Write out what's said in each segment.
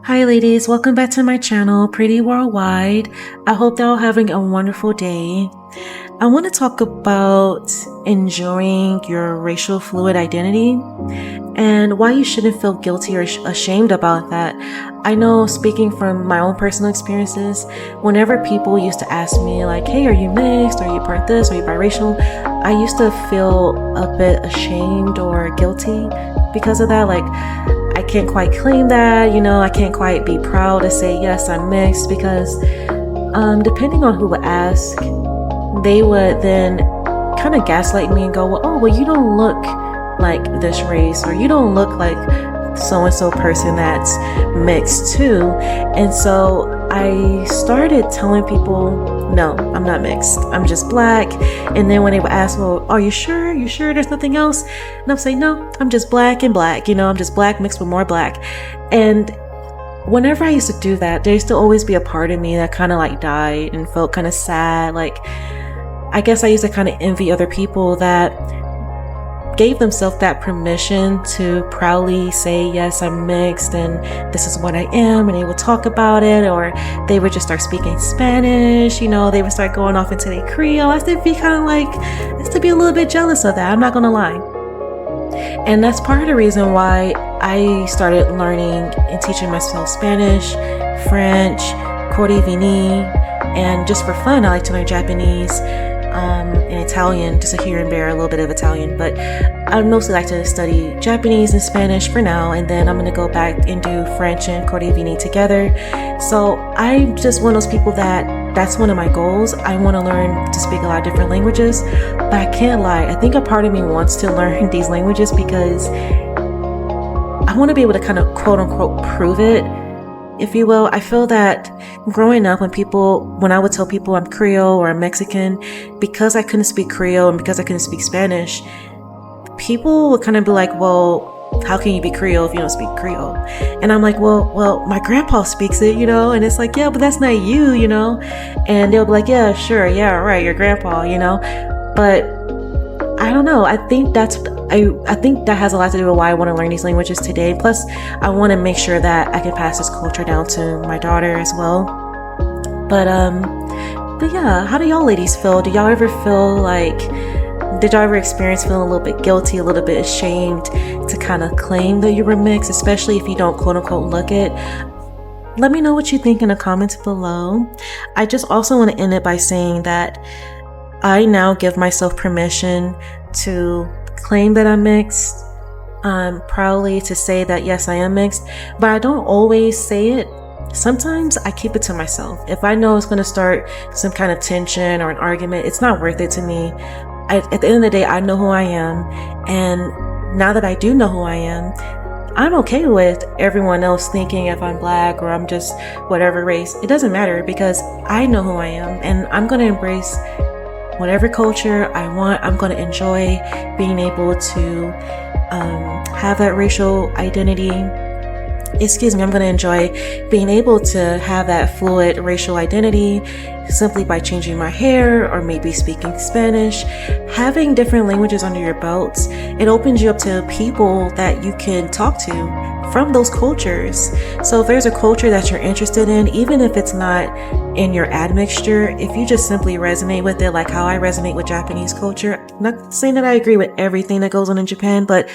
Hi ladies, welcome back to my channel, Pretty Worldwide. I hope they're all having a wonderful day. I want to talk about enjoying your racial fluid identity and why you shouldn't feel guilty or ashamed about that. I know, speaking from my own personal experiences, whenever people used to ask me like, hey, are you mixed? Are you part this? Are you biracial? I used to feel a bit ashamed or guilty because of that. Like, I can't quite claim that, I can't quite be proud to say, yes, I'm mixed, because depending on who would ask, they would then kind of gaslight me and go, well, you don't look like this race, or you don't look like so-and-so person that's mixed too. And so I started telling people, no, I'm not mixed, I'm just black. And then when they would ask, well, are you sure there's nothing else? And I'm saying, no, I'm just black and black, I'm just black mixed with more black. And whenever I used to do that, there used to always be a part of me that kind of like died and felt kind of sad. Like, I guess I used to kind of envy other people that gave themselves that permission to proudly say, yes, I'm mixed and this is what I am, and they would talk about it, or they would just start speaking Spanish, they would start going off into their Creole. I used to be kind of like, I used to be a little bit jealous of that, I'm not gonna lie. And that's part of the reason why I started learning and teaching myself Spanish, French, Vini, and just for fun, I like to learn Japanese, and Italian, just a here and there, a little bit of Italian, but I mostly like to study Japanese and Spanish for now, and then I'm going to go back and do French and Vini together. So I'm just one of those people that's one of my goals. I want to learn to speak a lot of different languages, but I can't lie, I think a part of me wants to learn these languages because I want to be able to kind of quote unquote prove it, if you will. I feel that growing up, when I would tell people I'm Creole or I'm Mexican, because I couldn't speak Creole and because I couldn't speak Spanish, people would kind of be like, well, how can you be Creole if you don't speak Creole? And I'm like, well, my grandpa speaks it, and it's like, yeah, but that's not you, and they'll be like, yeah, sure, yeah, right, your grandpa, but I don't know. I think that has a lot to do with why I want to learn these languages today. Plus, I want to make sure that I can pass this culture down to my daughter as well. But yeah, how do y'all ladies feel? Did y'all ever experience feeling a little bit guilty, a little bit ashamed to kind of claim that you were mixed, especially if you don't quote unquote look it? Let me know what you think in the comments below. I just also want to end it by saying that I now give myself permission to claim that I'm mixed, proudly to say that yes, I am mixed, but I don't always say it. Sometimes I keep it to myself. If I know it's going to start some kind of tension or an argument, it's not worth it to me. At the end of the day, I know who I am, and now that I do know who I am, I'm okay with everyone else thinking if I'm black or I'm just whatever race. It doesn't matter, because I know who I am, and I'm going to embrace whatever culture I want. I'm going to enjoy being able to have that racial identity. I'm going to enjoy being able to have that fluid racial identity simply by changing my hair or maybe speaking Spanish. Having different languages under your belts, it opens you up to people that you can talk to from those cultures. So if there's a culture that you're interested in, even if it's not in your admixture, if you just simply resonate with it, like how I resonate with Japanese culture, I'm not saying that I agree with everything that goes on in Japan, but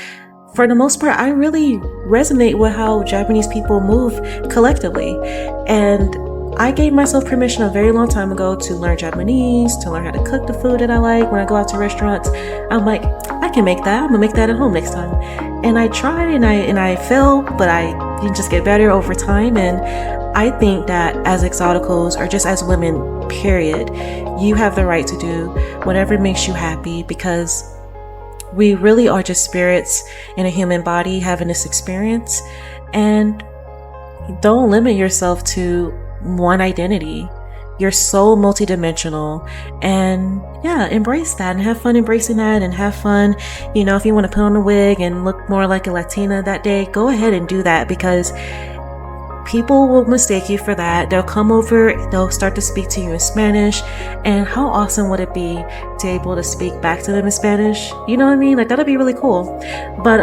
for the most part, I really resonate with how Japanese people move collectively. And I gave myself permission a very long time ago to learn Japanese, to learn how to cook the food that I like. When I go out to restaurants, I'm like, I can make that. I'm gonna make that at home next time. And I tried and I fail, but you just get better over time. And I think that as exoticals, or just as women, period, you have the right to do whatever makes you happy, because we really are just spirits in a human body having this experience. And don't limit yourself to one identity. You're so multidimensional, and yeah, embrace that and have fun embracing that, and have fun, if you want to put on a wig and look more like a Latina that day, go ahead and do that, because people will mistake you for that. They'll come over, they'll start to speak to you in Spanish, and how awesome would it be to be able to speak back to them in Spanish? You know what I mean? Like, that'd be really cool. But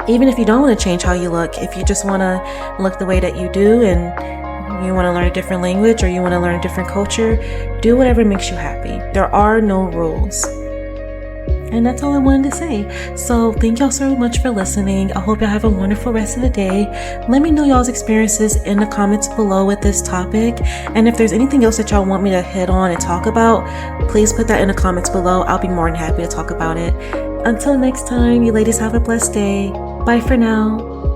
Even if you don't want to change how you look, if you just want to look the way that you do and you want to learn a different language or you want to learn a different culture, do whatever makes you happy. There are no rules. And that's all I wanted to say. So thank y'all so much for listening. I hope y'all have a wonderful rest of the day. Let me know y'all's experiences in the comments below with this topic. And if there's anything else that y'all want me to hit on and talk about, please put that in the comments below. I'll be more than happy to talk about it. Until next time, you ladies have a blessed day. Bye for now.